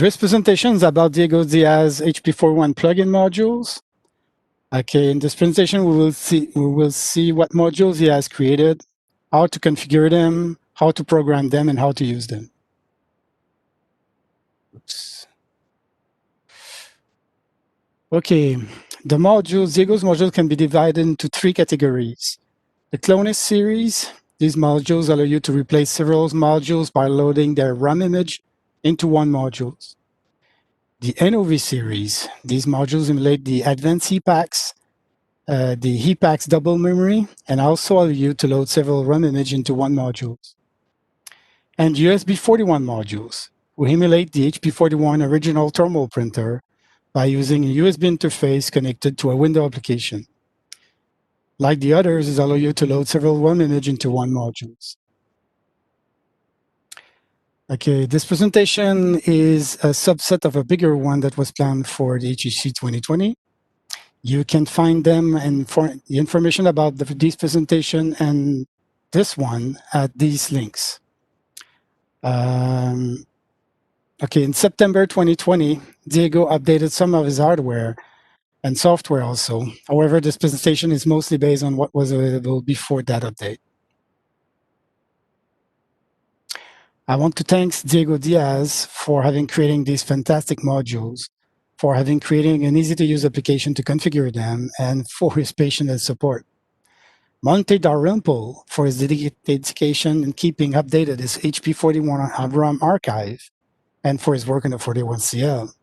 This presentation is about Diego Diaz HP-41 plugin modules. Okay, in this presentation, we will see what modules he has created, how to configure them, how to program them, and how to use them. Oops. Okay, the modules, Diego's modules can be divided into 3 categories. The Clonix series, these modules allow you to replace several modules by loading their ROM image into one module. The NoV series, these modules emulate the advanced HEPAX, the HEPAX double memory, and also allow you to load several ROM images into one module. And USB-41 modules, we emulate the HP-41 original thermal printer by using a USB interface connected to a window application. Like the others, it allows you to load several ROM images into one module. Okay, this presentation is a subset of a bigger one that was planned for the HEC 2020. You can find them and the information about this presentation and this one at these links. Okay, in September 2020, Diego updated some of his hardware and software also. However, this presentation is mostly based on what was available before that update. I want to thank Diego Diaz for having creating these fantastic modules, for having creating an easy-to-use application to configure them, and for his patience and support. Monte Dalrymple for his dedication in keeping updated his HP-41 ROM archive, and for his work on the 41CL.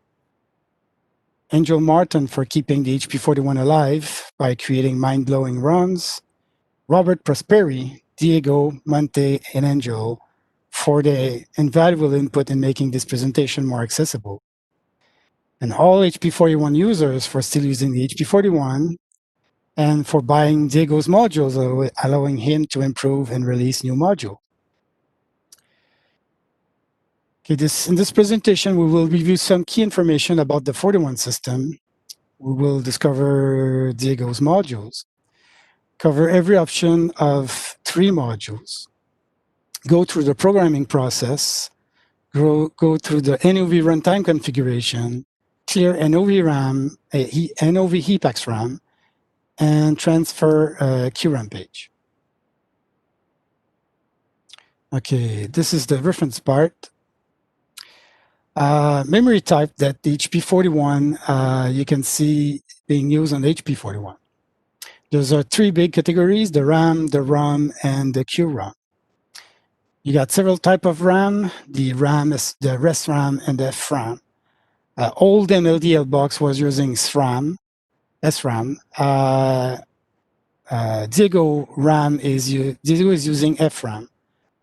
Angel Martin for keeping the HP-41 alive by creating mind-blowing ROMs. Robert Prosperi, Diego, Monte, and Angel for the invaluable input in making this presentation more accessible. And all HP-41 users for still using the HP-41 and for buying Diego's modules, allowing him to improve and release new modules. Okay, in this presentation, we will review some key information about the 41 system. We will discover Diego's modules, cover every option of 3 modules, go through the programming process, go through the NoV runtime configuration, clear NoV RAM, NoV HEPAX RAM, and transfer QRAM page. Okay, this is the reference part. Memory type that the HP-41 you can see being used on the HP-41. Those are 3 big categories: the RAM, the ROM, and the QRAM. You got several types of RAM. The RAM is the SRAM and the FRAM. Old MLDL box was using SRAM. Diego is using FRAM.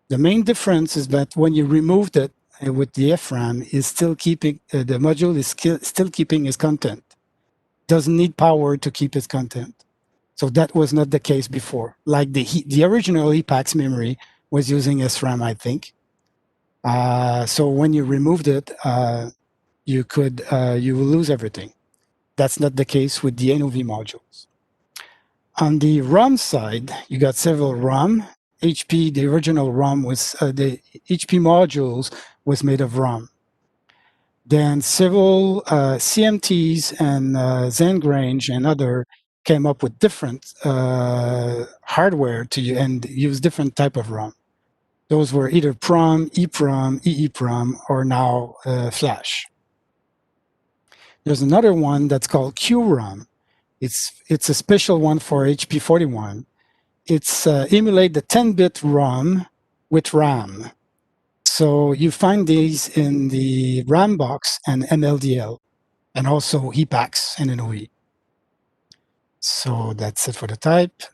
The main difference is that when you removed it with the FRAM, is still keeping the module is still keeping its content. Doesn't need power to keep its content. So that was not the case before. Like the original HEPAX memory was using SRAM, I think. So when you removed it, you will lose everything. That's not the case with the NoV modules. On the ROM side, you got several ROM. The original ROM was, the HP modules was made of ROM. Then several CMTs and Zengrange and other came up with different hardware and use different type of ROM. Those were either PROM, EPROM, EEPROM, or now Flash. There's another one that's called QROM. It's a special one for HP-41. It's emulate the 10-bit ROM with RAM. So you find these in the RAM box and MLDL, and also HEPAX and NoV. So that's it for the type.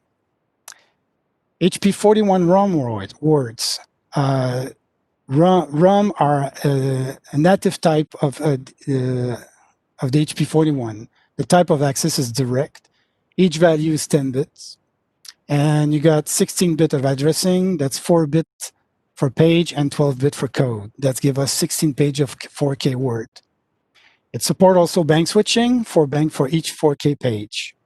HP-41 ROM words. ROM are a native type of the HP-41. The type of access is direct. Each value is 10 bits. And you got 16-bit of addressing. That's 4-bit for page and 12-bit for code. That gives us 16 page of 4K word. It supports also bank switching for each 4K page.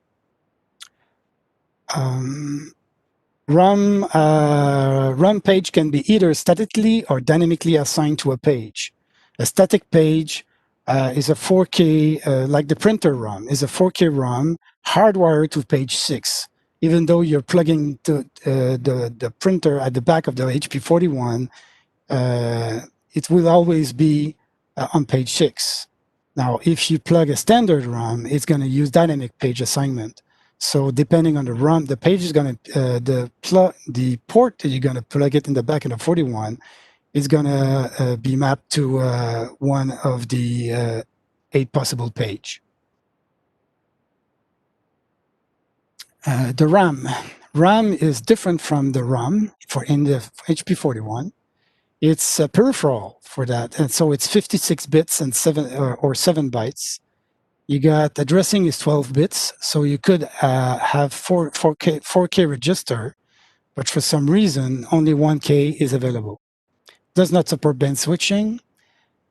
ROM page can be either statically or dynamically assigned to a page. A static page is a 4K, like the printer ROM, is a 4K ROM hardwired to page 6. Even though you're plugging the printer at the back of the HP-41, it will always be on page 6. Now, if you plug a standard ROM, it's going to use dynamic page assignment. So depending on the ROM, the page is going to, the port that you're going to plug it in the back of the 41 is going to be mapped to one of the 8 possible page. The RAM. RAM is different from the ROM in the HP-41. It's a peripheral for that, and so it's 56 bits and 7 bytes. You got addressing is 12 bits, so you could have 4K register, but for some reason only 1K is available. Does not support band switching,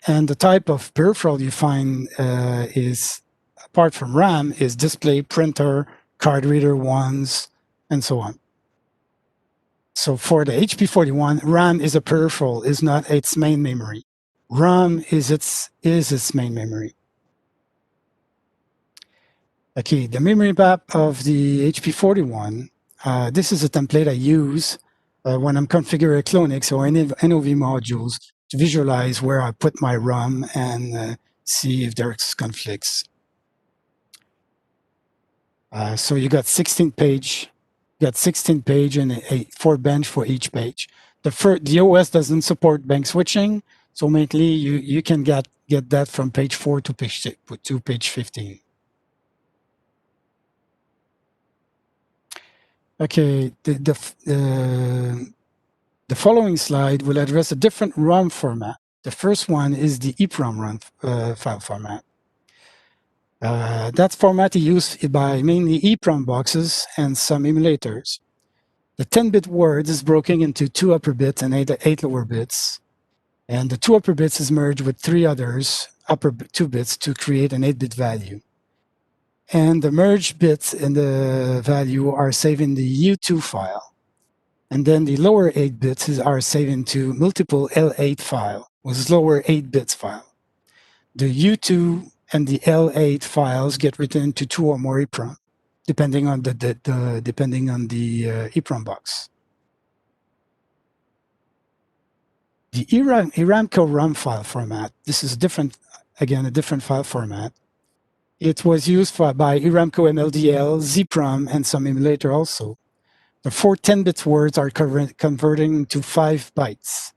and the type of peripheral you find is, apart from RAM, is display, printer, card reader ones, and so on. So for the HP-41, RAM is a peripheral, is not its main memory. RAM is its main memory. Okay, the memory map of the HP-41. This is a template I use when I'm configuring Clonix or NoV modules to visualize where I put my RAM and see if there's conflicts. So you got 16 page. Got 16 page and 4 bench for each page. The OS doesn't support bank switching, so mainly you can get that from page 4 to page 15. Okay, the following slide will address a different ROM format. The first one is the EPROM ROM file format. That format is used by mainly EPROM boxes and some emulators. The 10-bit word is broken into 2 upper bits and 8 lower bits. And the 2 upper bits is merged with 3 others, upper 2 bits, to create an 8-bit value. And the merged bits in the value are saved in the U2 file. And then the lower 8 bits are saved into multiple L8 file with lower 8 bits file. The U2 and the L8 files get written to 2 or more EPROM, depending on the EPROM box. The ERAMCO ROM file format. This is different, again, a different file format. It was used by ERAMCO MLDL, ZPROM, and some emulator also. The 4 10-bit words are converting to 5 bytes.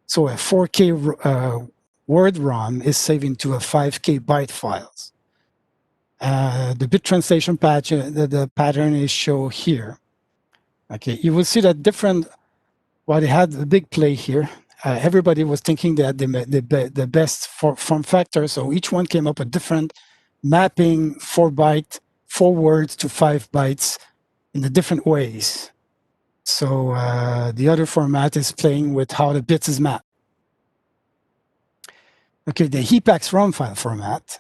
So a 4K word ROM is saved into a 5K byte files. The bit translation pattern, the pattern is shown here. Okay, you will see that different, well, they had a big play here. Everybody was thinking that the best form factor, so each one came up with different mapping 4 words to 5 bytes in the different ways. So the other format is playing with how the bits is mapped. Okay, the HEPAX ROM file format.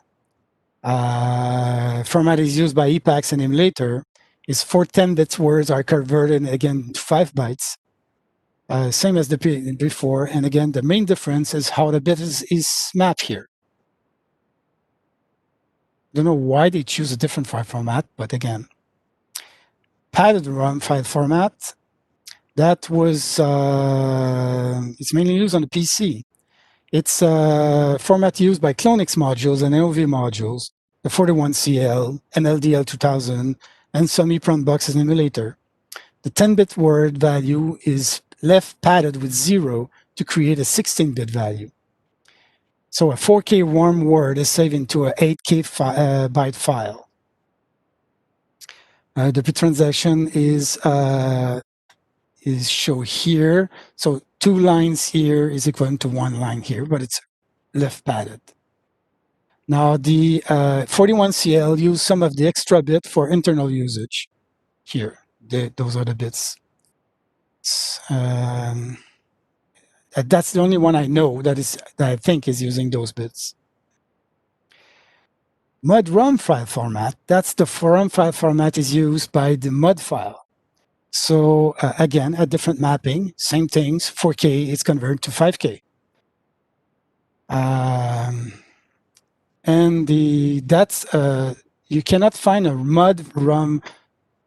Format is used by EPAX and emulator. Is 4 10-bit words are converted again to 5 bytes. Same as the before, and again, the main difference is how the bit is mapped here. Don't know why they choose a different file format, but again, padded ROM file format. That was it's mainly used on the PC. It's a format used by Clonix modules and NoV modules, the 41CL, NLDL 2000, and some EPROM boxes and emulator. The 10-bit word value is left padded with 0 to create a 16-bit value. So a 4K ROM word is saved into an 8K byte file. The bit transaction is shown here. So 2 lines here is equivalent to 1 line here, but it's left padded. Now the 41CL use some of the extra bit for internal usage. Here, those are the bits. That's the only one I know that I think is using those bits. MUD ROM file format. That's the ROM file format is used by the MUD file. So again, a different mapping, same things. 4K is converted to 5K. And you cannot find a MUD ROM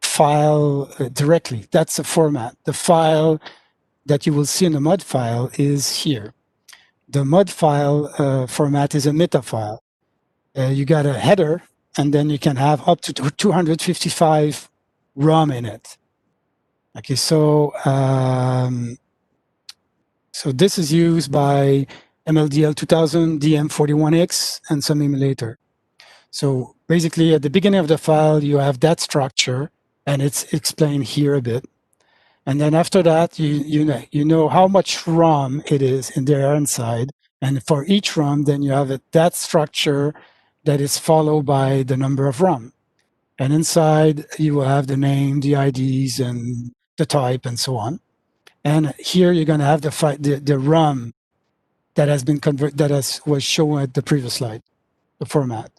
file directly. That's a format. The file that you will see in the MUD file is here. The MUD file format is a meta file. You got a header, and then you can have up to 255 ROM in it. Okay, so this is used by MLDL 2000, DM41X, and some emulator. So basically, at the beginning of the file, you have that structure, and it's explained here a bit. And then after that, you know how much ROM it is in there inside. And for each ROM, then you have that structure that is followed by the number of ROM. And inside, you will have the name, the IDs, and the type, and so on. And here you're going to have the ROM that has been converted, was shown at the previous slide, the format.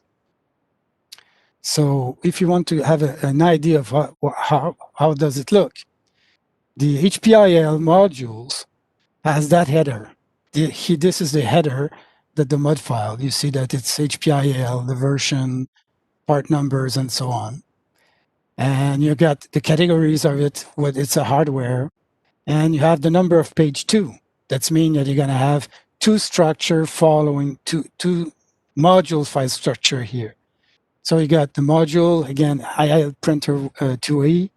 So if you want to have an idea of how does it look, the HPIL modules has that header. This is the header that the MUD file. You see that it's HPIL, the version, part numbers, and so on. And you got the categories of it, what it's a hardware, and you have the number of page 2. That's mean that you're going to have two structure following two module file structure here. So you got the module, again, IL printer 2E,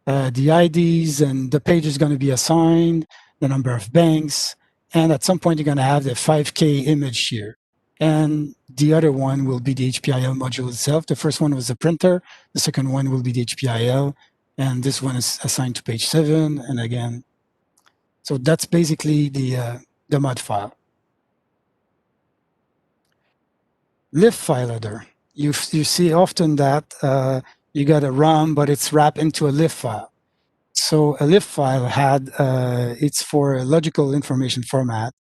the IDs, and the page is going to be assigned, the number of banks, and at some point you're going to have the 5K image here. And the other one will be the HPIL module itself. The first one was the printer. The second one will be the HPIL. And this one is assigned to page 7. And again, so that's basically the MUD file. LIF File Header. You see often that you got a ROM, but it's wrapped into a LIF file. So a LIF file it's for a logical information format.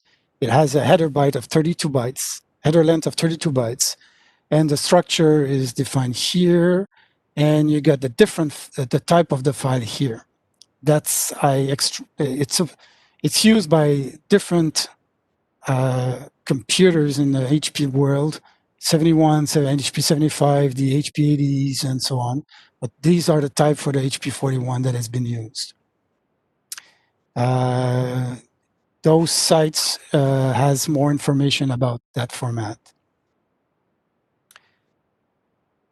It has a header byte of 32 bytes, header length of 32 bytes, and the structure is defined here, and you get the type of the file here. It's used by different computers in the HP world, 71, HP75, the HP80s, and so on. But these are the type for the HP-41 that has been used. Those sites has more information about that format.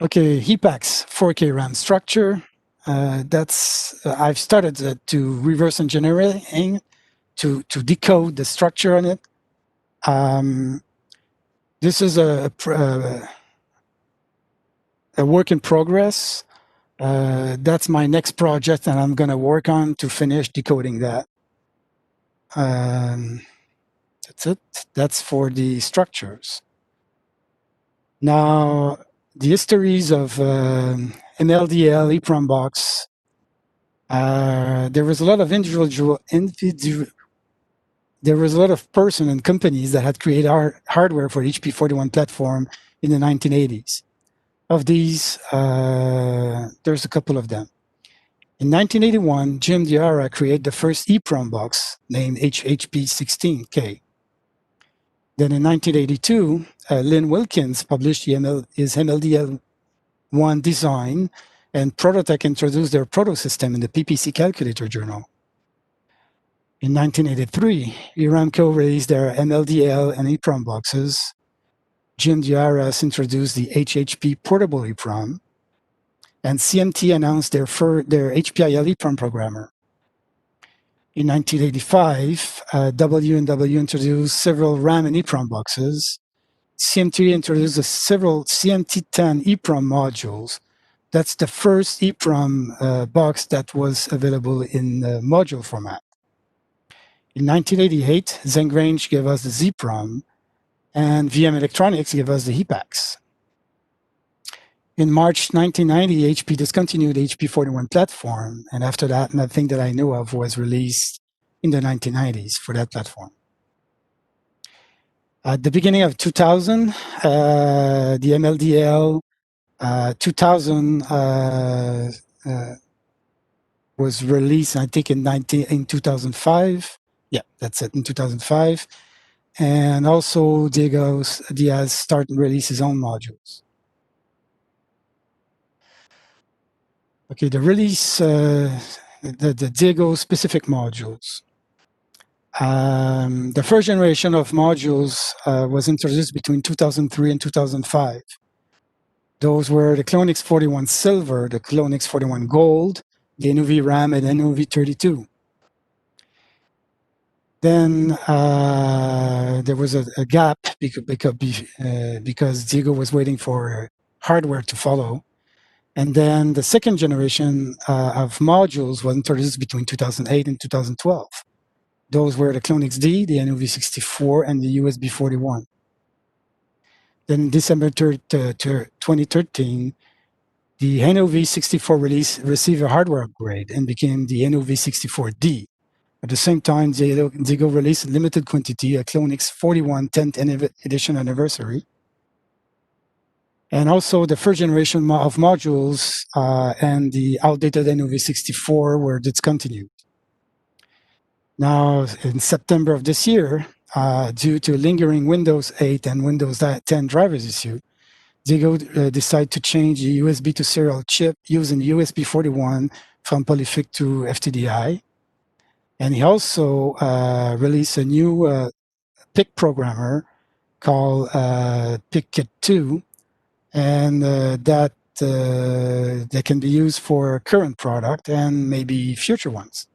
Okay, HEPAX 4K RAM structure. I've started to reverse engineering to decode the structure on it. This is a work in progress. That's my next project, and I'm going to work on to finish decoding that. That's it. That's for the structures. Now, the histories of MLDL, EPROM box. There was a lot of there was a lot of person and companies that had created hardware for HP-41 platform in the 1980s. Of these, there's a couple of them. In 1981, Jim Diarra created the first EPROM box named HP-16K. Then in 1982, Lynn Wilkins published his MLDL1 design, and Prototech introduced their proto system in the PPC Calculator Journal. In 1983, ERAMCO released their MLDL and EPROM boxes. Jim Diarra introduced the HHP portable EPROM, and CMT announced their HPIL EPROM programmer. In 1985, W&W introduced several RAM and EPROM boxes. CMT introduced several CMT10 EPROM modules. That's the first EPROM box that was available in module format. In 1988, Zengrange gave us the ZPROM, and VM Electronics gave us the HEPAX. In March 1990, HP discontinued the HP-41 platform, and after that, nothing that I knew of was released in the 1990s for that platform. At the beginning of 2000, the MLDL 2000 was released, I think, in 2005. Yeah, that's it, in 2005. and also Diaz start and release his own modules. Okay, the release, the Diego specific modules. The first generation of modules was introduced between 2003 and 2005. Those were the Clonix 41 Silver, the Clonix 41 Gold, the NoV RAM, and NoV 32. Then there was a gap because Diego was waiting for hardware to follow. And then the second generation of modules was introduced between 2008 and 2012. Those were the Clonix D, the NoV64, and the USB 41. Then in December 2013, the NoV64 release received a hardware upgrade and became the NoV64D. At the same time, Diego released a limited quantity, a Clonix 41 10th edition anniversary. And also the first generation of modules and the outdated NoV64 were discontinued. Now, in September of this year, due to lingering Windows 8 and Windows 10 drivers issue, Diego decided to change the USB to serial chip using USB 41 from Polyfic to FTDI. And he also released a new PIC programmer called PIC-Kit2, and that can be used for current product and maybe future ones.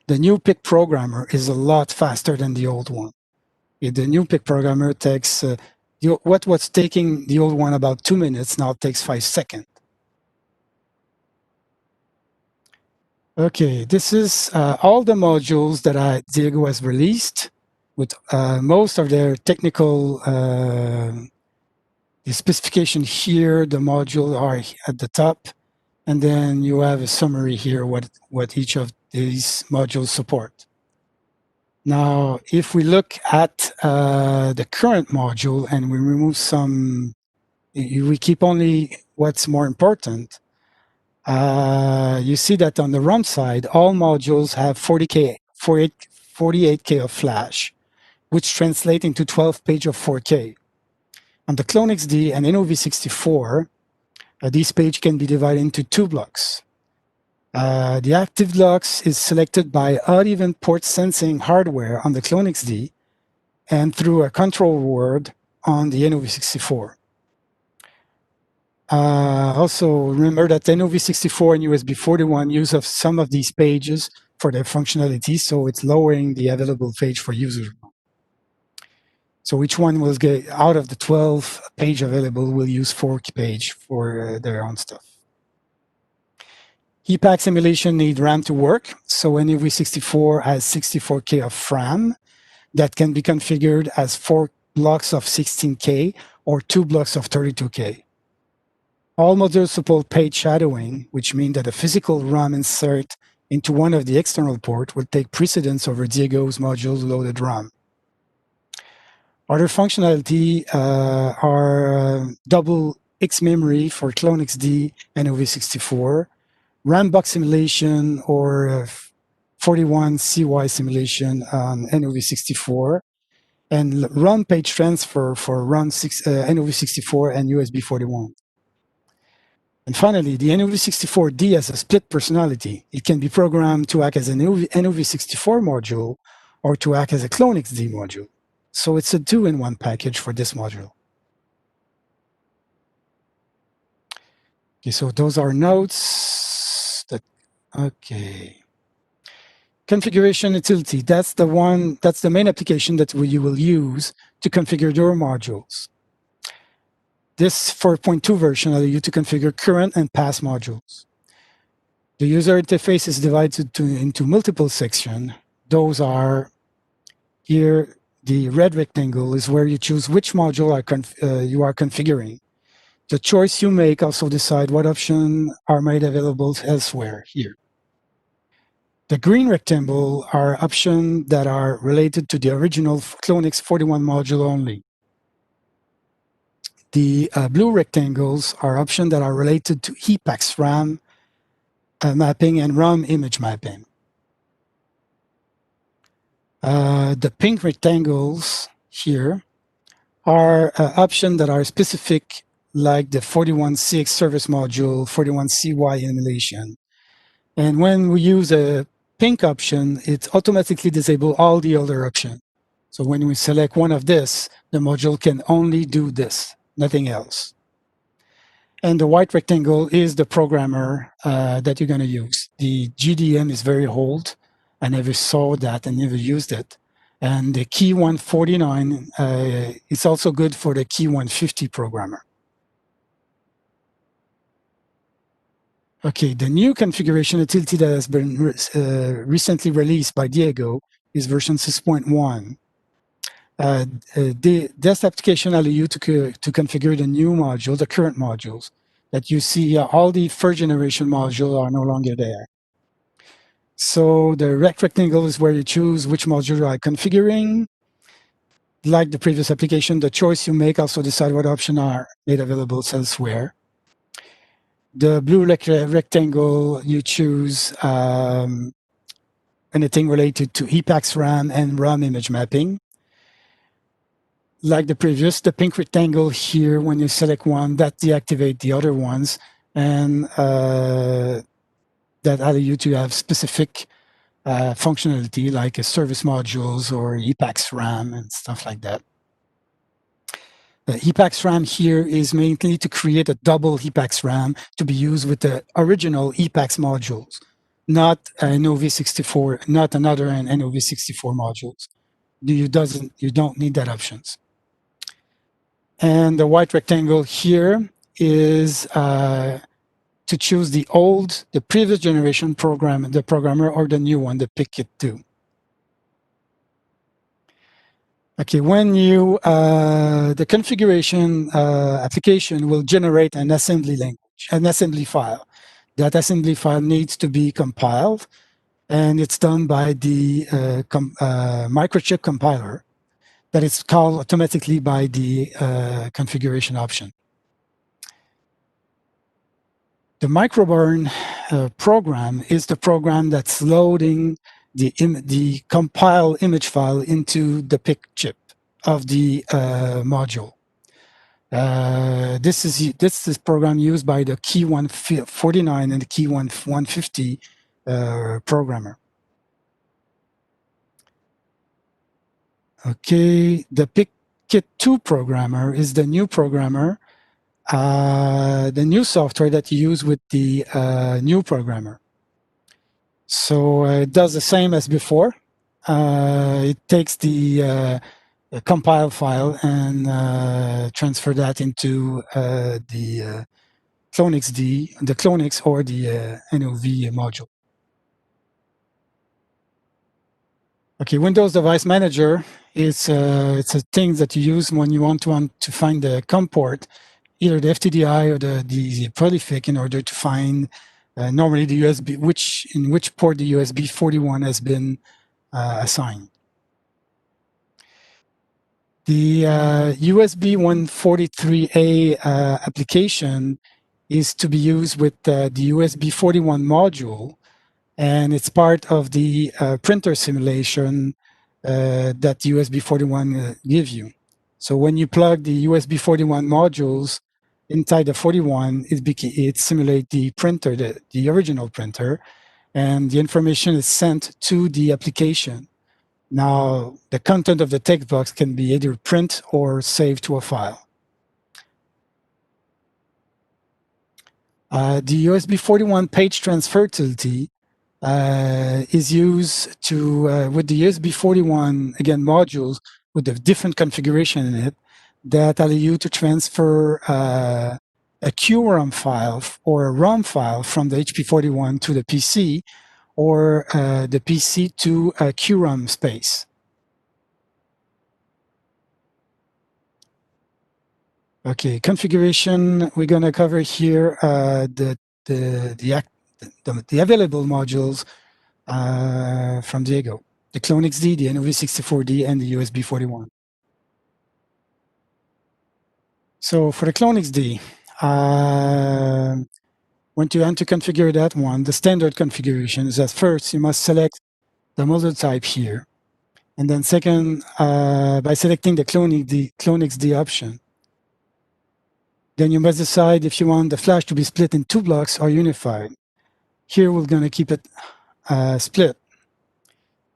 The new PIC programmer is a lot faster than the old one. The new PIC programmer takes what was taking the old one about 2 minutes now takes 5 seconds. Okay, this is all the modules that Diego has released with most of their technical the specification here. The modules are at the top, and then you have a summary here what each of these modules support. Now, if we look at the current module and we remove some, we keep only what's more important, you see that on the ROM side, all modules have 48K of flash, which translate into 12 pages of 4K. On the Clonix D and NoV64, these pages can be divided into 2 blocks. The active blocks is selected by odd even port sensing hardware on the Clonix D and through a control word on the NoV64. Also, remember that NoV64 and USB 41 use of some of these pages for their functionality, so it's lowering the available page for users. So each one will get, out of the 12 page available, will use 4 page for their own stuff. HEPAX emulation need RAM to work, so NoV64 has 64K of RAM that can be configured as 4 blocks of 16K or 2 blocks of 32K. All modules support page shadowing, which means that a physical RAM insert into one of the external ports will take precedence over Diego's module's loaded RAM. Other functionality are double X memory for Clonix D and NoV64, RAM box simulation or 41CY simulation on NoV64, and ROM page transfer for NoV64 and USB 41. And finally, the NoV64D has a split personality. It can be programmed to act as an NoV64 module or to act as a Clonix D module. So it's a 2-in-1 package for this module. Okay, so those are notes. Okay. Configuration utility, that's the main application that you will use to configure your modules. This 4.2 version allows you to configure current and past modules. The user interface is divided into multiple sections. Those are here, the red rectangle is where you choose which module you are configuring. The choice you make also decide what options are made available elsewhere here. The green rectangle are options that are related to the original Clonix 41 module only. The blue rectangles are options that are related to HEPAX RAM mapping and ROM image mapping. The pink rectangles here are options that are specific, like the 41C service module, 41CY emulation. And when we use a pink option, it automatically disables all the other options. So when we select one of this, the module can only do this, nothing else. And the white rectangle is the programmer that you're going to use. The GDM is very old. I never saw that and never used it. And the key 149 is also good for the key 150 programmer. Okay, the new configuration utility that has been recently released by Diego is version 6.1. This application allows you to configure the new module, the current modules that you see. All the first generation modules are no longer there. So the rectangle is where you choose which module you are configuring. Like the previous application, the choice you make also decide what options are made available elsewhere. The blue rectangle, you choose anything related to HEPAX RAM and ROM image mapping. Like the previous, the pink rectangle here, when you select one, that deactivates the other ones, and that allow you to have specific functionality like service modules or HEPAX RAM and stuff like that. The HEPAX RAM here is mainly to create a double HEPAX RAM to be used with the original HEPAX modules, not NoV64, not another NoV64 modules. You don't need that options. And the white rectangle here is to choose the previous generation program, the programmer, or the new one, the Pick-it 2. Okay, when you, the configuration application will generate an assembly language, an assembly file. That assembly file needs to be compiled, and it's done by the microchip compiler that is called automatically by the configuration option. The microburn program is the program that's loading the compiled image file into the PIC chip of the module. This is program used by the key 149 and the key 150 programmer. Okay, the PIC2 programmer is the new programmer, the new software that you use with the new programmer. So it does the same as before. It takes the compile file and transfer that into the Clonix or the NoV module. Okay, Windows Device Manager is it's a thing that you use when you want to find the COM port, either the FTDI or the prolific, in order to find normally the USB, in which port the USB 41 has been assigned. The USB 143A application is to be used with the USB 41 module, and it's part of the printer simulation that USB 41 gives you. So when you plug the USB 41 modules inside the 41, it simulates the printer, the original printer, and the information is sent to the application. Now, the content of the text box can be either print or saved to a file. The USB 41 page transfer utility is used to, with the USB 41, again, modules with a different configuration in it that allow you to transfer a QROM file or a ROM file from the HP41 to the PC or the PC to a QROM space. Okay, configuration, we're going to cover here the available modules from Diego, the Clonix-D, the NoV64D, and the USB 41. So for the Clonix-D, when you want to configure that one, the standard configuration is that first you must select the model type here. And then second, by selecting the Clonix D option. Then you must decide if you want the flash to be split in 2 blocks or unified. Here we're going to keep it split.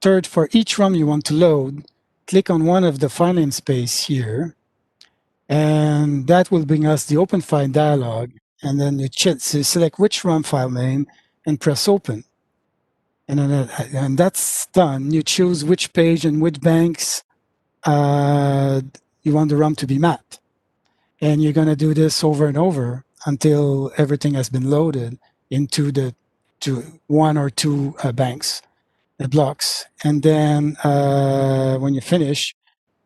Third, for each ROM you want to load, click on one of the file namespace here, and that will bring us the open file dialog. And then you select which ROM file name and press open. And that's done. You choose which page and which banks you want the ROM to be mapped. And you're going to do this over and over until everything has been loaded into the one or two banks, blocks. And then when you finish,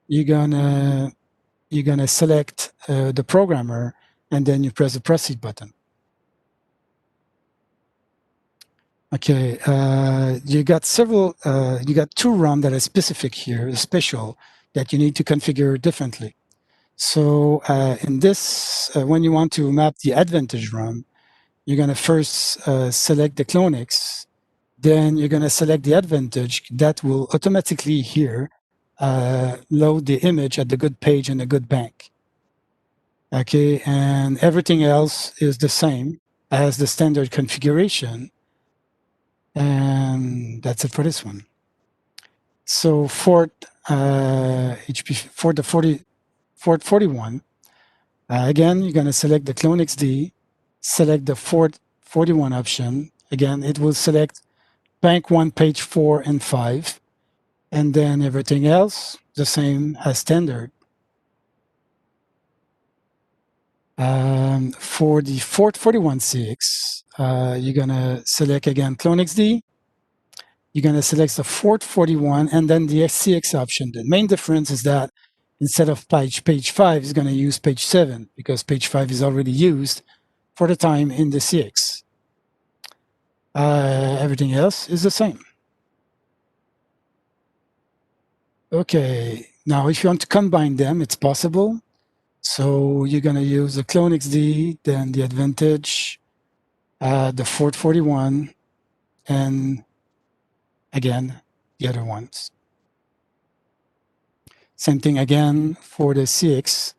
you're gonna select the programmer, and then you press the proceed button. Okay, you got two ROM that are specific here, special, that you need to configure differently. So in this, when you want to map the Advantage ROM, you're going to first select the Clonix, then you're going to select the Advantage. That will automatically here load the image at the good page and the good bank. Okay, and everything else is the same as the standard configuration. And that's it for this one. So for for the 41, again, you're going to select the Clonix D, select the 41 option. Again, it will select bank 1, page 4, and 5. And then everything else, the same as standard. For the 41C, you're going to select again Clonix D. You're going to select the 41 and then the CX option. The main difference is that instead of page 5, it's going to use page 7 because page 5 is already used for the time in the CX. Everything else is the same. Okay, now if you want to combine them, it's possible. So you're going to use the Clonix D, then the Advantage, the 41, and again, the other ones. Same thing again for the CX.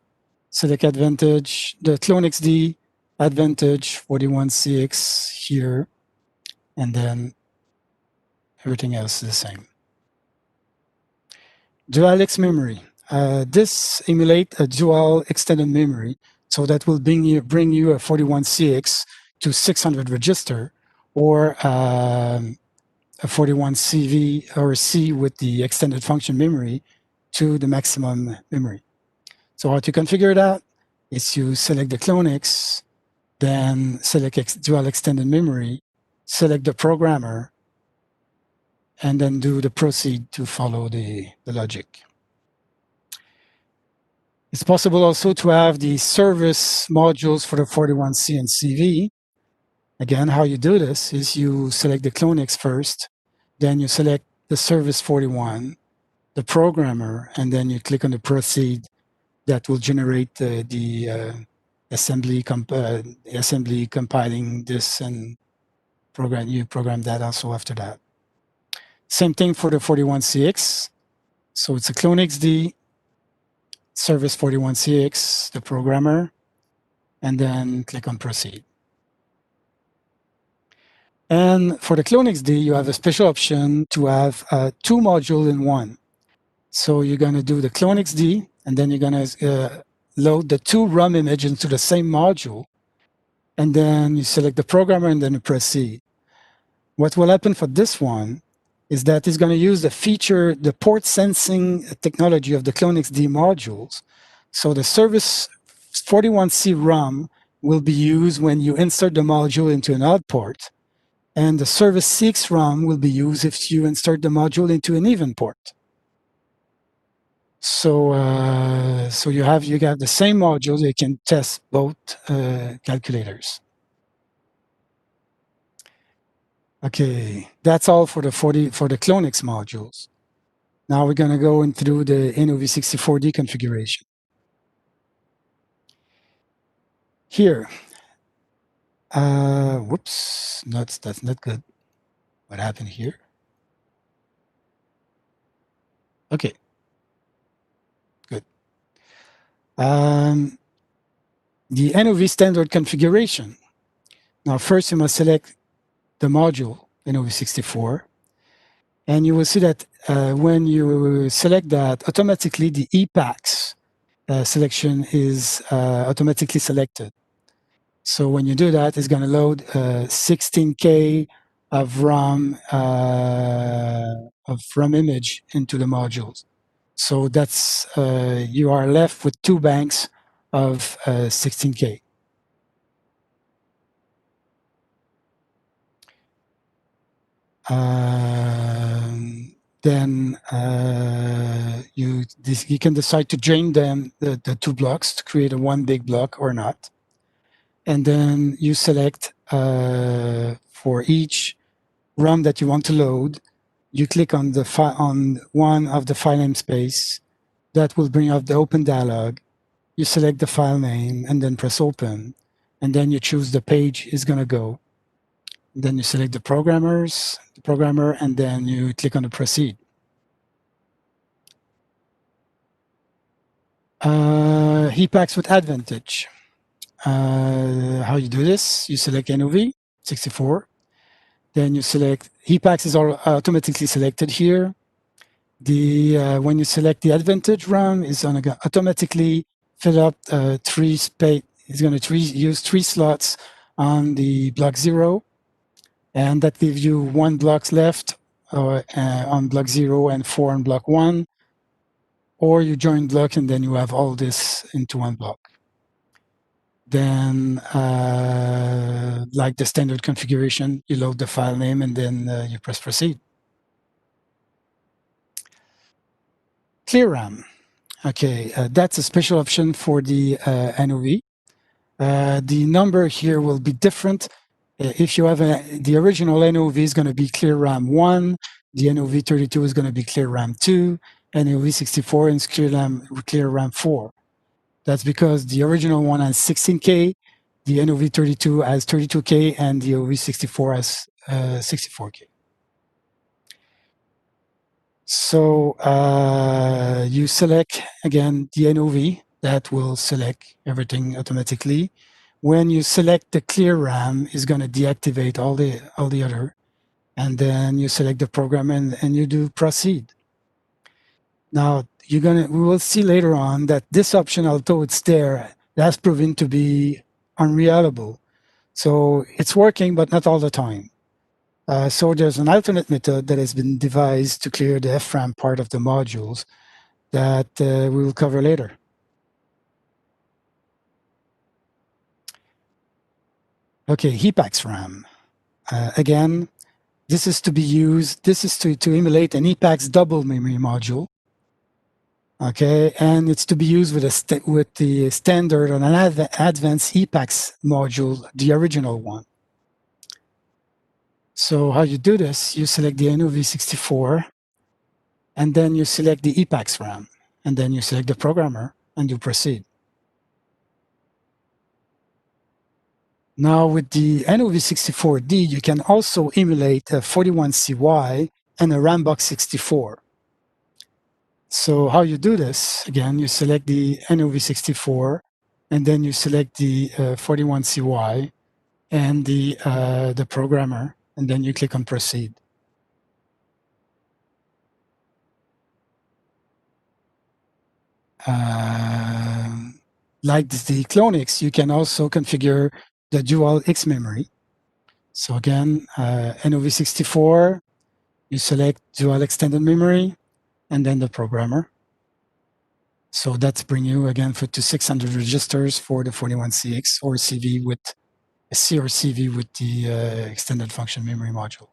Select Advantage, the Clonix D, Advantage, 41CX here, and then everything else is the same. DualX memory. This emulates a dual extended memory, so that will bring you a 41CX to 600 register, or a 41CV or C with the extended function memory to the maximum memory. So how to configure that is you select the Clonix, then select dual extended memory, select the programmer, and then do the proceed to follow the logic. It's possible also to have the service modules for the 41C and CV. Again, how you do this is you select the Clonix first, then you select the service 41, the programmer, and then you click on the proceed. That will generate the assembly compiling this, and you program that also after that. Same thing for the 41CX. So it's a Clonix D, service 41CX, the programmer, and then click on proceed. And for the Clonix D, you have a special option to have 2 modules in one. So you're going to do the Clonix D, and then you're going to load the 2 ROM images into the same module. And then you select the programmer and then you proceed. What will happen for this one is that it's going to use the port sensing technology of the Clonix D modules. So the service 41C ROM will be used when you insert the module into an out port, and the service 6 ROM will be used if you insert the module into an even port. So you have the same modules. You can test both calculators. Okay, that's all for the Clonix modules. Now we're going to go through the NOV64D configuration. Here, whoops, that's not good. What happened here? Okay, good. The NoV standard configuration. Now, first you must select the module NoV64, and you will see that when you select that, automatically the EPAX selection is automatically selected. So when you do that, it's going to load 16K of ROM image into the modules. So that's you are left with 2 banks of 16K. Then you can decide to join them the 2 blocks to create a 1 big block or not. And then you select for each ROM that you want to load, you click on the on one of the file namespace. That will bring up the open dialog. You select the file name and then press open, and then you choose the page is going to go. Then you select the programmer, and then you click on the proceed. HEPAX with advantage. How you do this? You select NoV 64. Then you select HEPAX is automatically selected here. When you select the advantage ROM, it's going to automatically fill up 3 space. It's going to use 3 slots on the block 0, and that gives you 1 block left on block 0 and 4 on block 1. Or you join block and then you have all this into 1 block. Then, like the standard configuration, you load the file name and then you press proceed. Clear RAM. Okay, that's a special option for the NoV. The number here will be different. If you have the original NoV is going to be clear RAM 1, the NoV32 is going to be clear RAM 2, and NoV64 is clear RAM 4. That's because the original one has 16K, the NoV32 has 32K, and the NoV64 has 64K. So you select, again, the NoV. That will select everything automatically. When you select the clear RAM, it's going to deactivate all the other. And then you select the program and you do proceed. Now, we will see later on that this option, although it's there, has proven to be unreliable. So it's working, but not all the time. So there's an alternate method that has been devised to clear the FRAM part of the modules that we will cover later. Okay, HEPAX RAM. Again, this is to be used, this is to emulate an EPAX double memory module. Okay, and it's to be used with the standard on an advanced EPAX module, the original one. So how you do this, you select the NoV64, and then you select the EPAX RAM, and then you select the programmer, and you proceed. Now with the NoV64D, you can also emulate a 41CY and a Rambox 64. So how you do this, again, you select the NoV64, and then you select the 41CY and the programmer, and then you click on proceed. Like the Clonix, you can also configure the dual X memory. So again, NoV64, you select dual extended memory, and then the programmer. So that's bring you again to 600 registers for the 41CX or CV with C or CV with the extended function memory module.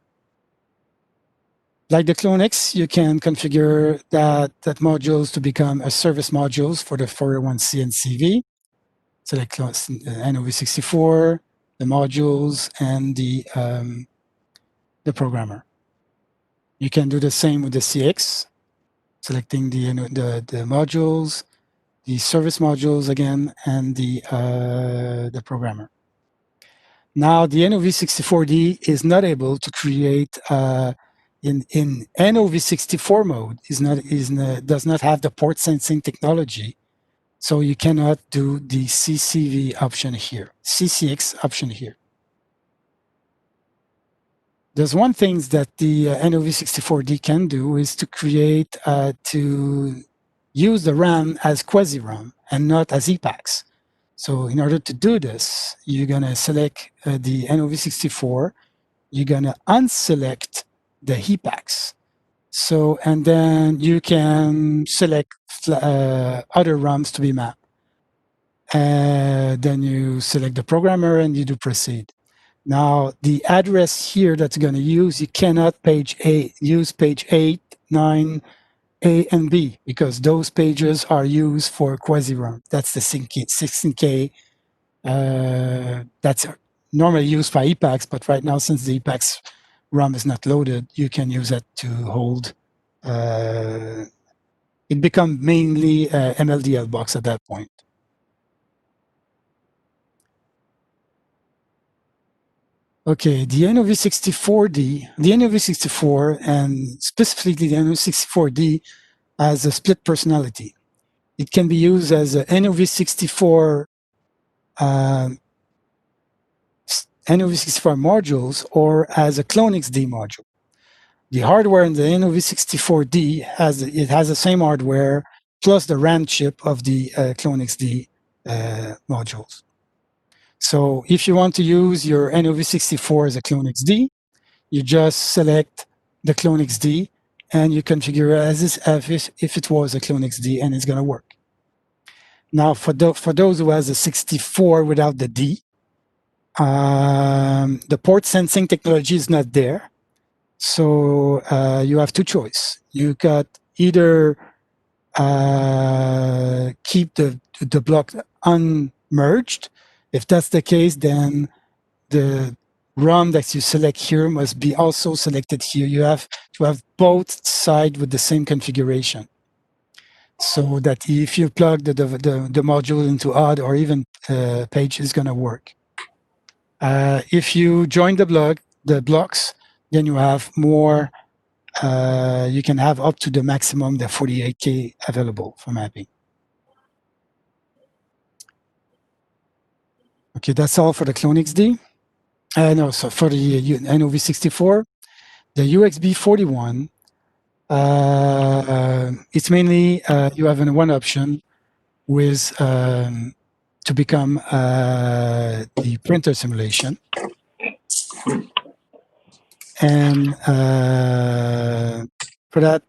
Like the Clonix, you can configure that modules to become a service modules for the 41C and CV. Select NoV64, the modules, and the programmer. You can do the same with the CX, selecting the modules, the service modules again, and the programmer. Now, the NoV64D is not able to create in NoV64 mode does not have the port sensing technology, so you cannot do the CCV option here, CCX option here. There's one thing that the NoV64D can do is to create, to use the RAM as quasi-ROM and not as EPAX. So in order to do this, you're going to select the NoV64, you're going to unselect the HEPAX. So, and then you can select other ROMs to be mapped. Then you select the programmer and you do proceed. Now, the address here that's going to use, you cannot use page 8, 9, A, and B, because those pages are used for quasi-ROM. That's the 16K. That's normally used by EPAX, but right now, since the EPAX ROM is not loaded, you can use it to hold. It becomes mainly MLDL box at that point. Okay, the NoV64D, the NoV64, and specifically the NoV64D, has a split personality. It can be used as a NoV64 NoV64 modules or as a Clonix D module. The hardware in the NoV64D has the same hardware plus the RAM chip of the Clonix D modules. So if you want to use your NoV64 as a Clonix D, you just select the Clonix D and you configure it as if it was a Clonix D, and it's going to work. Now, for those who has a 64 without the D, the port sensing technology is not there. So you have two choices. You got either keep the block unmerged. If that's the case, then the ROM that you select here must be also selected here. You have to have both sides with the same configuration, so that if you plug the module into odd or even page, is going to work. If you join the blocks, then you have more. You can have up to the maximum, the 48K available for mapping. Okay, that's all for the Clonix D. No, so for the NoV64, the USB41, it's mainly you have one option with to become the printer simulation. And for that,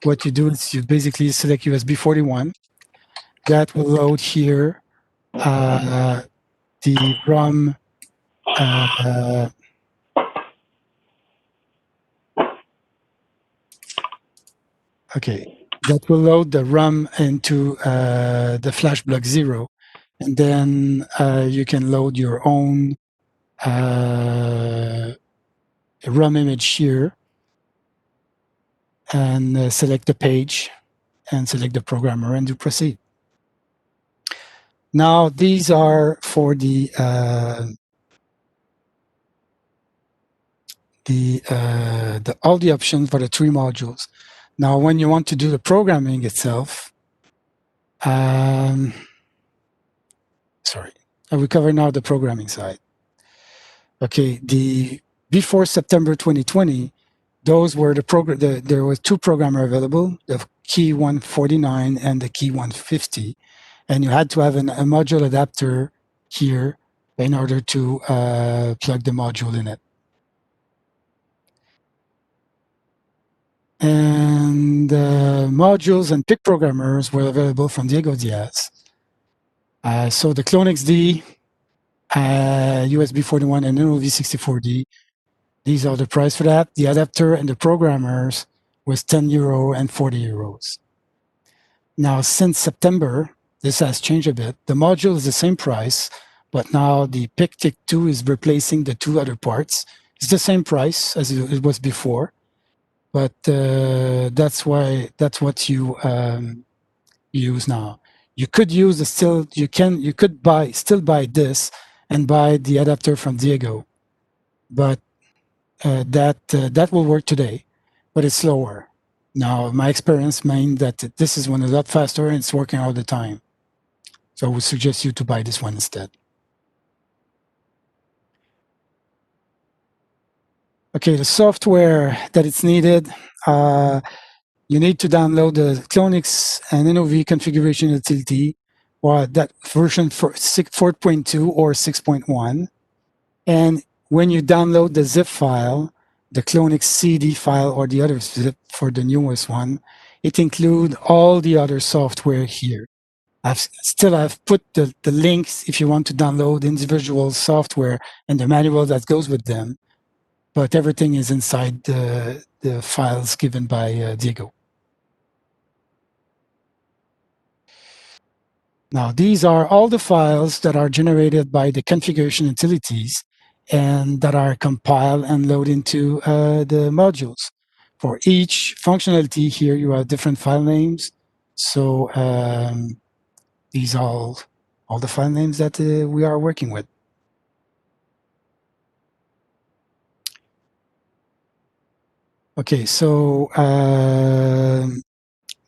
what you do is you basically select USB41. That will load here the ROM. Okay, that will load the ROM into the flash block 0, and then you can load your own ROM image here and select the page and select the programmer and do proceed. Now these are for the all the options for the 3 modules. Now, when you want to do the programming itself, sorry, I will cover now the programming side. Okay, before September 2020, those were there was 2 programmers available, the key 149 and the key 150, and you had to have a module adapter here in order to plug the module in it. And modules and PIC programmers were available from Diego Diaz. So the Clonix D, USB41, and NoV64D, these are the price for that. The adapter and the programmers was €10 and €40. Now, since September, this has changed a bit. The module is the same price, but now the PIC-TIC2 is replacing the 2 other parts. It's the same price as it was before. But that's what you use now. You could use the you could still buy this and buy the adapter from Diego, but that will work today. but it's slower. Now, my experience means that this is one a lot faster and it's working all the time. So I would suggest you to buy this one instead. Okay, the software that it's needed, you need to download the Clonix and NoV configuration utility, or that version for 4.2 or 6.1. And when you download the zip file, the Clonix CD file or the other zip for the newest one, it includes all the other software here. I've put the links if you want to download individual software and the manual that goes with them, but everything is inside the files given by Diego. Now, these are all the files that are generated by the configuration utilities and that are compiled and loaded into the modules. For each functionality here, you have different file names. So these are all the file names that we are working with. Okay, so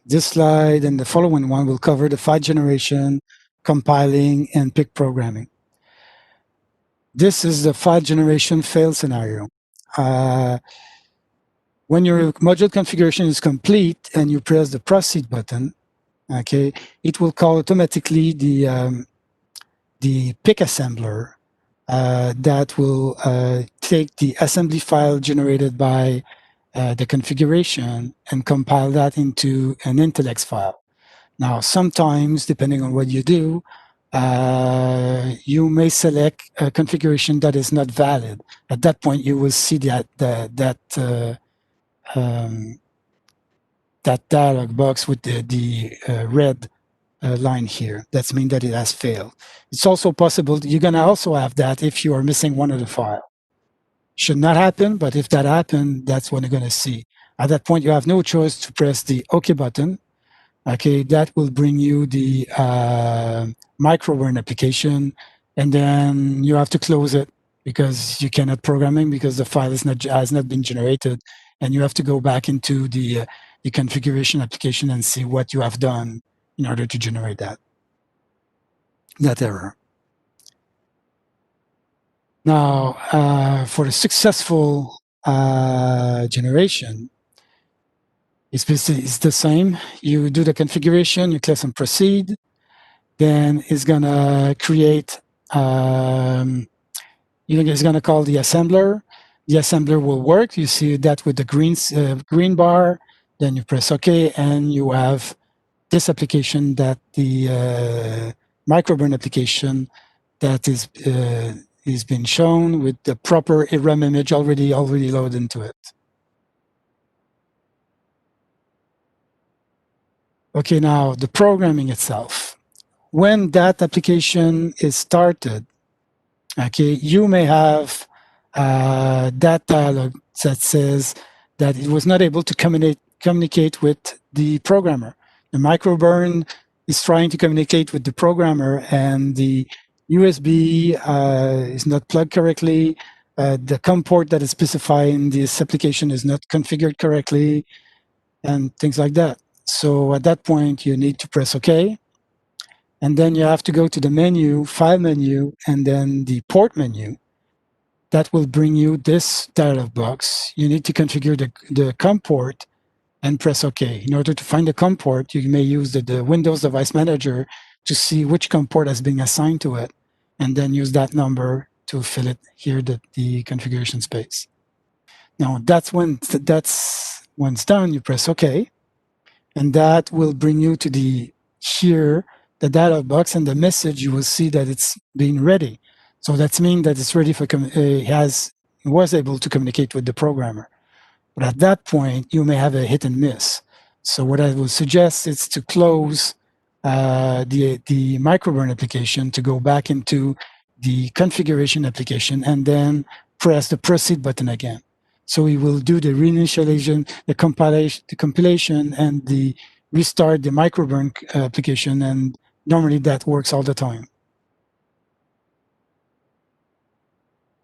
this slide and the following one will cover the file generation, compiling, and PIC programming. This is the file generation fail scenario. When your module configuration is complete and you press the proceed button, okay, it will call automatically the PIC assembler that will take the assembly file generated by the configuration and compile that into an IntelliX file. Now, sometimes, depending on what you do, you may select a configuration that is not valid. At that point, you will see that that dialog box with the red line here. That means that it has failed. It's also possible you're going to also have that if you are missing one of the file. Should not happen, but if that happens, that's what you're going to see. At that point, you have no choice to press the OK button. Okay, that will bring you the microburn application, and then you have to close it because you cannot programming because the file has not been generated, and you have to go back into the configuration application and see what you have done in order to generate that error. Now, for the successful generation, it's the same. You do the configuration, you click on proceed, then it's gonna create, it's gonna call the assembler. The assembler will work. You see that with the green bar. Then you press OK, and you have this application that the microburn application that is been shown with the proper RAM image already loaded into it. Okay, now the programming itself. When that application is started, okay, you may have that dialog that says that it was not able to communicate with the programmer. The microburn is trying to communicate with the programmer, and the USB is not plugged correctly. The COM port that is specified in this application is not configured correctly, and things like that. So at that point, you need to press OK. And then you have to go to the menu, file menu, and then the port menu. That will bring you this dialog box. You need to configure the COM port and press OK. In order to find the COM port, you may use the Windows Device Manager to see which COM port has been assigned to it, and then use that number to fill it here, the configuration space. Now, when it's done, you press OK, and that will bring you to the dialog box, and the message, you will see that it's being ready. So that means that it's ready for was able to communicate with the programmer. But at that point, you may have a hit and miss. So what I would suggest is to close the microburn application, to go back into the configuration application, and then press the proceed button again. So we will do the reinitialization, the compilation, and the restart the microburn application, and normally that works all the time.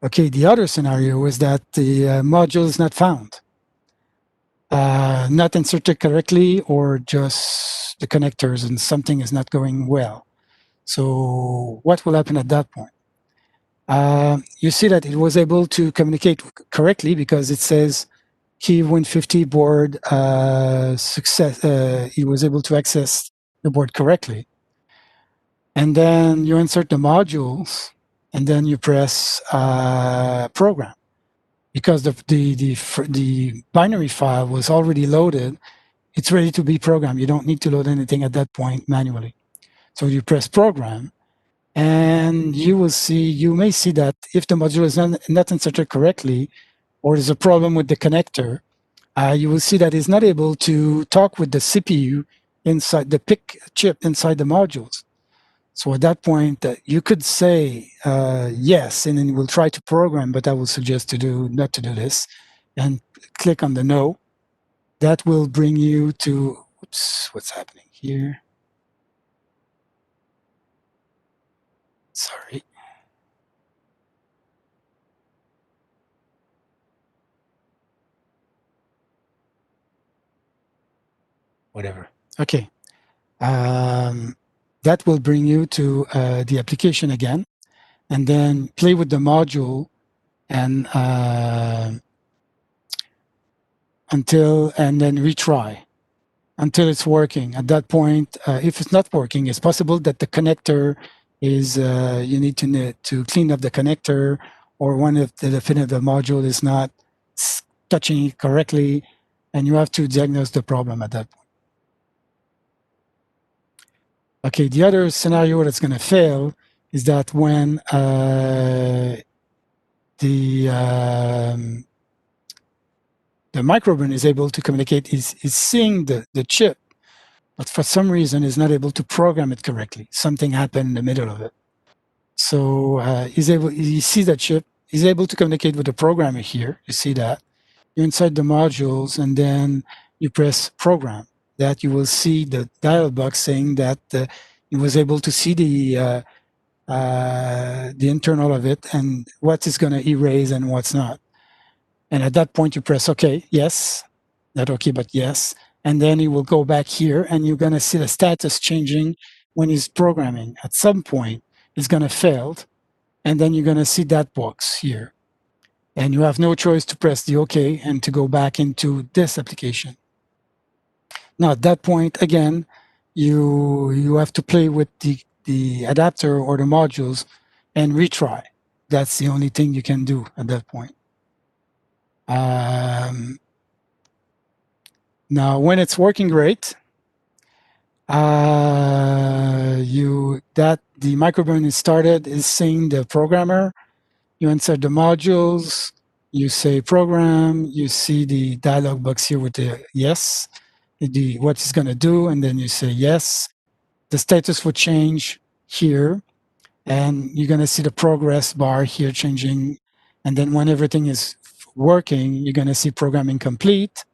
Okay, the other scenario is that the module is not found. not inserted correctly, or just the connectors and something is not going well. So what will happen at that point? You see that it was able to communicate correctly because it says key Win50 board success. He was able to access the board correctly. And then you insert the modules, and then you press program, because the binary file was already loaded. It's ready to be programmed. You don't need to load anything at that point manually. So you press program, and you may see that if the module is not inserted correctly, or there's a problem with the connector, you will see that it's not able to talk with the CPU inside the PIC chip inside the modules. So at that point, you could say yes, and then you will try to program, but I will suggest not to do this, and click on the no. That will bring you to, oops, what's happening here? Sorry. Whatever. Okay. That will bring you to the application again, and then play with the module and then retry until it's working. At that point, if it's not working, it's possible that the connector is, you need to clean up the connector, or one of the definitive module is not touching it correctly, and you have to diagnose the problem at that point. Okay, the other scenario that's going to fail is that when the microburn is able to communicate, is seeing the chip, but for some reason is not able to program it correctly. Something happened in the middle of it. So he sees that chip, he's able to communicate with the programmer here. You see that. You're inside the modules, and then you press program. That you will see the dialog box saying that he was able to see the internal of it and what is going to erase and what's not. And at that point, you press OK, yes, not OK, but yes. And then he will go back here, and you're going to see the status changing when he's programming. At some point, it's going to fail, and then you're going to see that box here. And you have no choice to press the OK and to go back into this application. Now, at that point, again, you have to play with the adapter or the modules and retry. That's the only thing you can do at that point. Now, when it's working great, the microburn is started is saying the programmer. You insert the modules, you say program, you see the dialog box here with the yes, what it's going to do, and then you say yes. The status will change here, and you're going to see the progress bar here changing. And then when everything is working, you're going to see programming complete.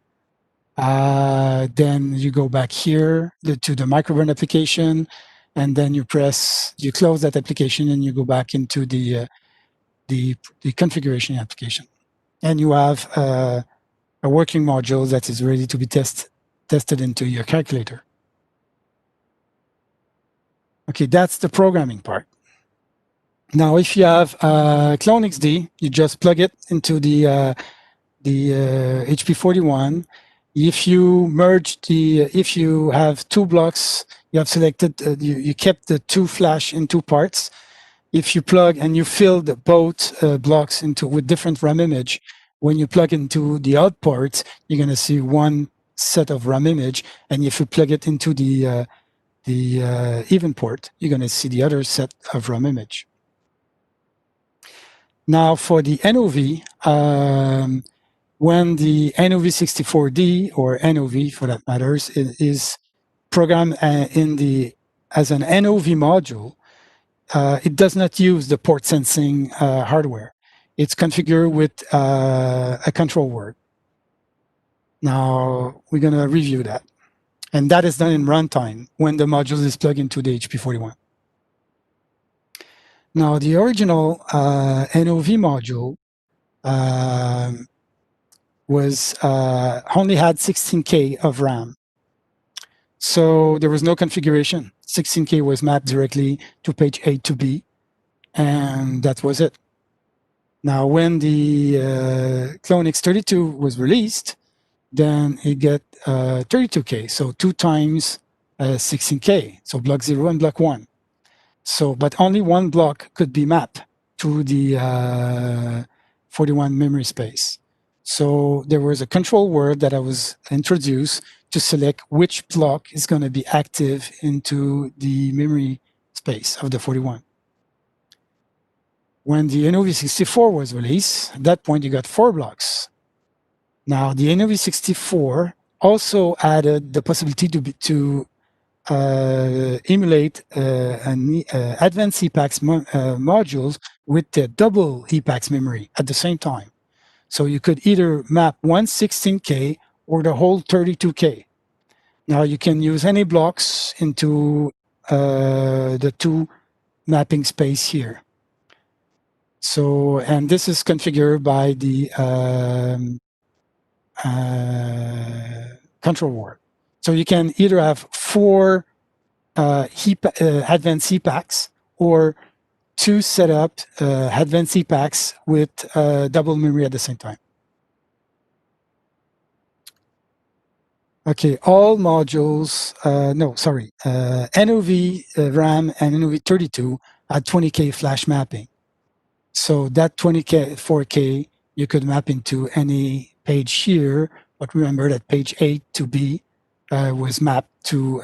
Then you go back here to the microburn application, and then you close that application, and you go back into the configuration application. And you have a working module that is ready to be tested into your calculator. Okay, that's the programming part. Now, if you have ClonixD, you just plug it into the HP-41. If you if you have two blocks, you have selected, you kept the two flash in two parts. If you plug and you fill both blocks with different RAM image, when you plug into the out ports, you're going to see one set of RAM image. And if you plug it into the even port, you're going to see the other set of RAM image. Now, for the NoV, when the NoV64D, or NoV for that matters, is programmed as an NoV module, it does not use the port sensing hardware. It's configured with a control word. Now, we're going to review that. And that is done in runtime when the module is plugged into the HP-41. Now, the original NoV module was only had 16K of RAM. So there was no configuration. 16K was mapped directly to page A to B, and that was it. Now, when the Clonix 32 was released, then it got 32K, so 2 times 16K, so block 0 and block 1. So, but only one block could be mapped to the 41 memory space. So there was a control word that I was introduced to select which block is going to be active into the memory space of the 41. When the NoV64 was released, at that point you got 4 blocks. Now the NoV64 also added the possibility to emulate an advanced EPAX modules with the double EPAX memory at the same time. So you could either map one 16K or the whole 32K. Now you can use any blocks into the 2 mapping space here. So, and this is configured by the control word. So you can either have 4 advanced HEPAX or 2 set up advanced HEPAX with double memory at the same time. Okay, all modules, NoV RAM and NoV32 had 20K flash mapping. So that 20K, 4K, you could map into any page here, but remember that page A to B was mapped to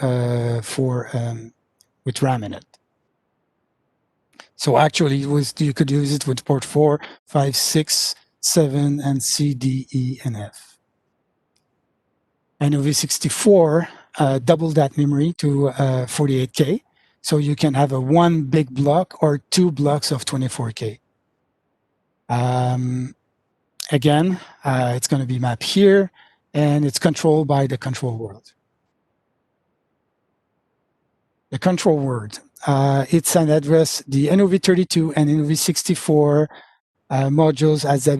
with RAM in it. So actually, you could use it with port 4, 5, 6, 7, and C, D, E, and F. NoV64 doubled that memory to 48K. So you can have a 1 big block or 2 blocks of 24K. Again, it's going to be mapped here, and it's controlled by the control word. The control word, it's an address. The NoV32 and NoV64 modules has the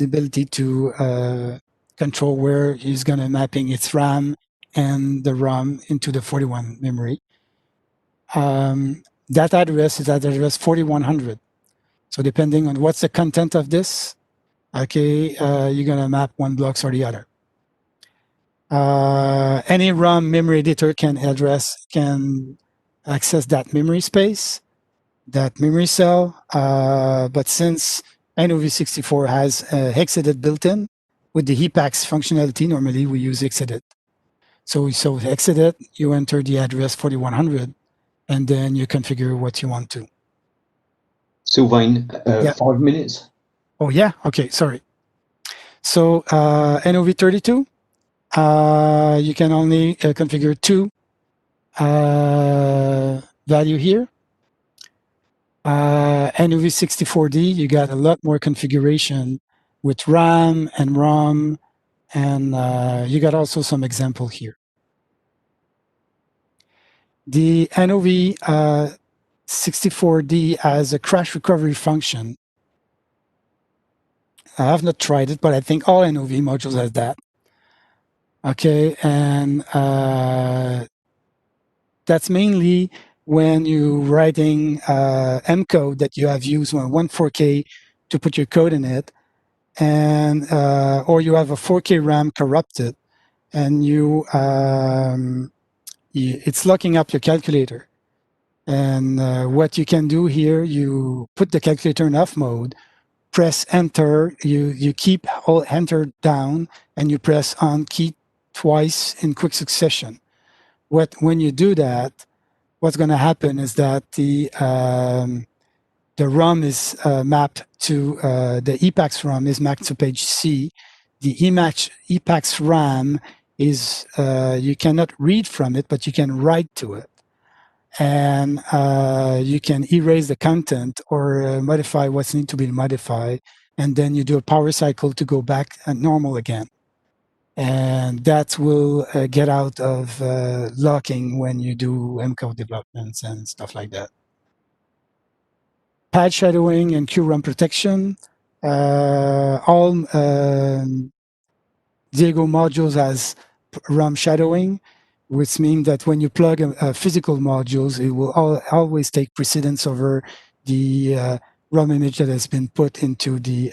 ability to control where it's going to mapping its RAM and the ROM into the 41 memory. That address is at address 4100. So depending on what's the content of this, okay, you're going to map one blocks or the other. Any ROM memory editor can access that memory space, that memory cell. But since NoV64 has hexedit built in with the HEPAX functionality, normally we use hexedit. So hexedit, you enter the address 4100, and then you configure what you want to. Sylvain, yeah. 5 minutes. Oh yeah, okay, sorry. So NoV32, you can only configure 2 value here. NoV64D, you got a lot more configuration with RAM and ROM, and you got also some example here. The NoV64D has a crash recovery function. I have not tried it, but I think all NoV modules have that. Okay, and that's mainly when you're writing M code that you have used 1.4K to put your code in it, and or you have a 4K RAM corrupted, and it's locking up your calculator. And what you can do here, you put the calculator in off mode, press enter, you keep enter down, and you press on key twice in quick succession. When you do that, what's going to happen is that the ROM is mapped to the EPAX ROM is mapped to page C. The EPAX RAM is you cannot read from it, but you can write to it, and you can erase the content or modify what's need to be modified, and then you do a power cycle to go back normal again. And that will get out of locking when you do M code developments and stuff like that. Pad shadowing and QROM protection. All Diego modules has ROM shadowing, which means that when you plug a physical modules, it will always take precedence over the ROM image that has been put into the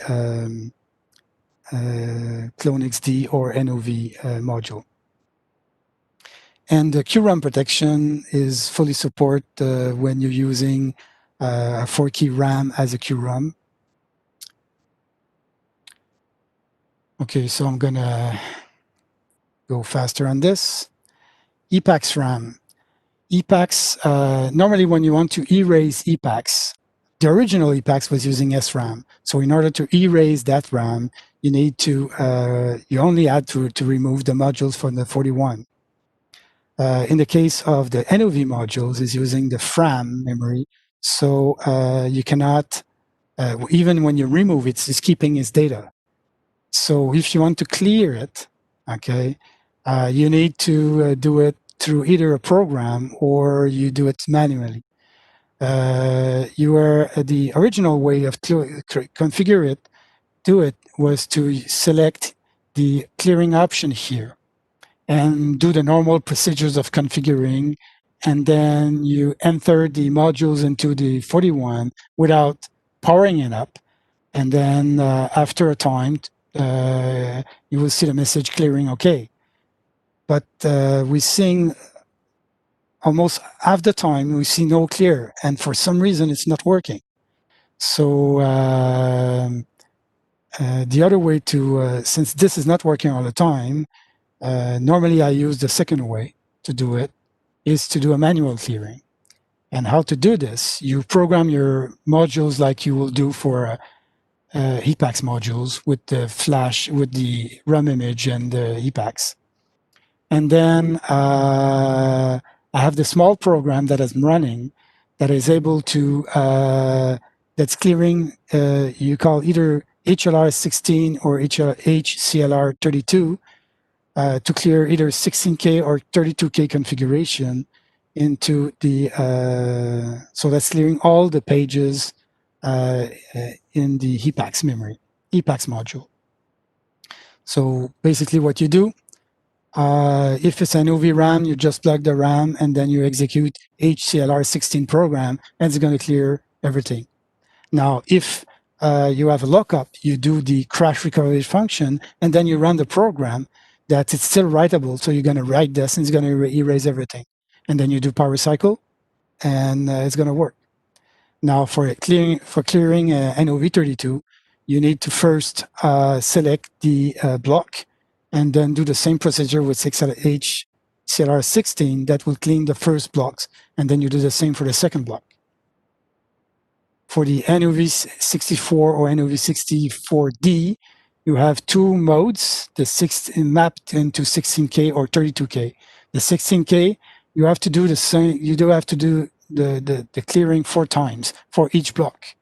Clonix D or NoV module. And the QROM protection is fully support when you're using a 4-key RAM as a QROM. Okay, so I'm gonna go faster on this. EPAX RAM. EPAX, normally when you want to erase EPAX, the original EPAX was using SRAM. So in order to erase that RAM, you need to, you only had to remove the modules from the 41. In the case of the NoV modules, is using the FRAM memory. So you cannot, even when you remove it, it's keeping its data. So if you want to clear it, okay, you need to do it through either a program or you do it manually. The original way of configure it, do it, was to select the clearing option here and do the normal procedures of configuring, and then you enter the modules into the 41 without powering it up, and then after a time, you will see the message clearing OK. But we're seeing almost half the time we see no clear, and for some reason it's not working. So the other way to, since this is not working all the time, normally I use the second way to do it, is to do a manual clearing. And how to do this, you program your modules like you will do for HEPAX modules with the flash, with the ROM image and the HEPAX. And then I have the small program that is running that is able to, that's clearing, you call either HLR16 or HCLR32 to clear either 16K or 32K configuration into the, so that's clearing all the pages in the HEPAX memory, HEPAX module. So basically what you do, if it's an NoV RAM, you just plug the RAM and then you execute HCLR16 program and it's going to clear everything. Now, if you have a lookup, you do the crash recovery function and then you run the program that it's still writable. So you're going to write this and it's going to erase everything. And then you do power cycle and it's going to work. Now, for clearing NoV32, you need to first select the block and then do the same procedure with HCLR16 that will clean the first blocks. And then you do the same for the second block. For the NoV64 or NoV64D, you have two modes, mapped into 16K or 32K. The 16K, you have to do the same, you do have to do the clearing 4 times for each block.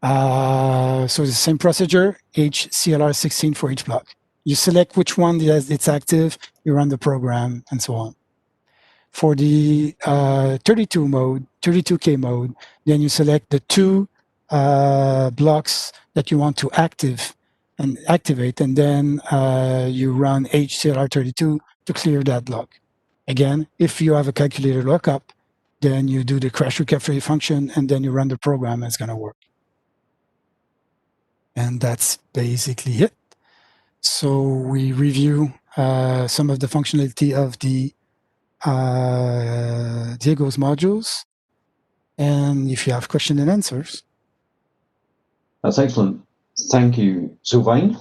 So the same procedure, HCLR16 for each block. You select which one it's active, you run the program, and so on. For the 32K mode, then you select the 2 blocks that you want to activate, and then you run HCLR32 to clear that block. Again, if you have a calculator lookup, then you do the crash recovery function, and then you run the program, and it's going to work. And that's basically it. So we review some of the functionality of the Diego's modules. And if you have questions and answers. That's excellent. Thank you, Sylvain.